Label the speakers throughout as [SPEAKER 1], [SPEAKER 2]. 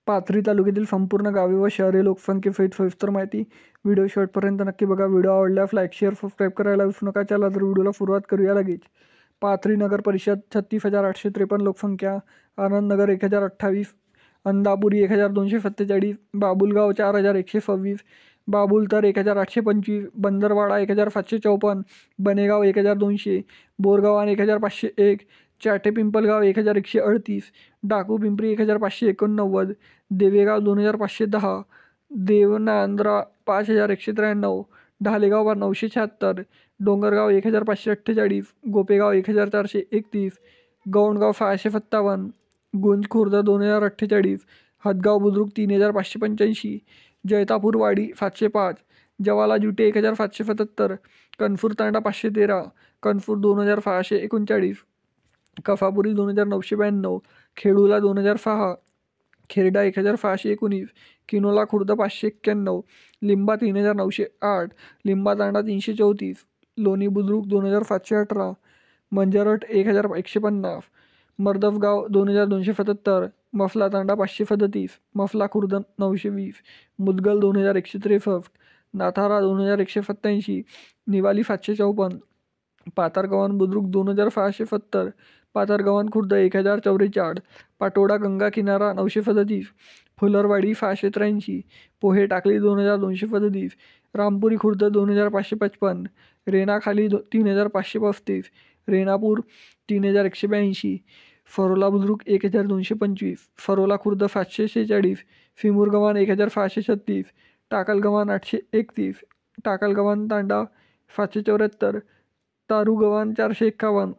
[SPEAKER 1] पाथरी तालुक्यातील संपूर्ण गावे व शहरे लोकसंख्येसहित सविस्तर माहिती व्हिडिओ शेवटपर्यंत नक्की बघा. व्हिडिओ आवडल्यास लाईक शेअर सबस्क्राईब करायला विसरू नका. चला तर व्हिडिओला सुरुवात करूया लगेच. पाथरी नगर परिषद 36,853 लोकसंख्या, आनंदनगर 1,028, अंदापुरी 1,247, बाबुलगाव 4,126, बाबुलतर 1,825, बंदरवाडा 1,754, बनेगाव 1,200, बोरगावान 1,501, चाटे पिंपलगाव 1,138, डाकू पिंपरी 1,589, देवेगाव 2,510, देवनांद्रा 5,193, ढालेगाव 976, डोंगरगाव 1,548, गोपेगाव 1,431, गौंडगाव 657, गुंज खुर्द 2,048, हदगाव बुद्रुक 3,585, जैतापूरवाडी 705, जवाला जुटे 1,777, कनपूर तांडा 513, कनपूर 2,639, कफापुरी 2,992, खेडूला 2,006, खेरडा 1,619, किनोला खुर्द 591, लिंबा 3,908, लिंबा तांडा 334, लोणी बुद्रुक 2,718, मंजरट 1,150, मर्दफगाव 2,277, मफला तांडा 537, मफला खुर्द 920, मुदगल 2,163, नाथारा 2,187, निवाली 754, पातारगव्हाण बुद्रुक 2,670, पातारगव्हाण खुर्द 1,044, पाटोडा गंगा किनारा 937, फुलरवाडी 683, पोहे टाकली 2,237, रामपुरी खुर्द 2,555, रेणाखाली 3,535, रेणापूर 3,182, फरोला बुद्रुक 1,225, फरोला खुर्द 746, फिमुरगव्हाण 1,636, टाकलगव्हाण 831, टाकलगव्हाण तांडा 774, तारुगव्हाण 451,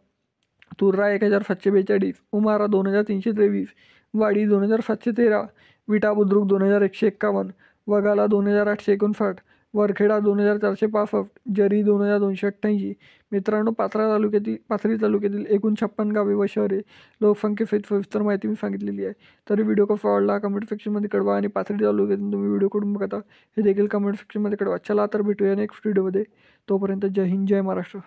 [SPEAKER 1] तुर्रा 1,742, उमारा 2,323, वाडी 2,713, विटा बुद्रुक 2,151, वगाला 2,859, वरखेडा 2,465, जरी 2,288. मित्रांनो, पाथरी तालुक्यातील एकूण 56 गावे व शहरे लोकसंख्येसहित सविस्तर माहिती मी सांगितलेली आहे. तरी व्हिडिओ कसा आवडला कमेंट सेक्शनमध्ये कळवा आणि पाथरी तालुक्यातून तुम्ही व्हिडिओ कुठून बघता हे देखील कमेंट सेक्शनमध्ये कळवा. चला तर भेटूया नेक्स्ट व्हिडिओमध्ये. तोपर्यंत जय हिंद, जय महाराष्ट्र.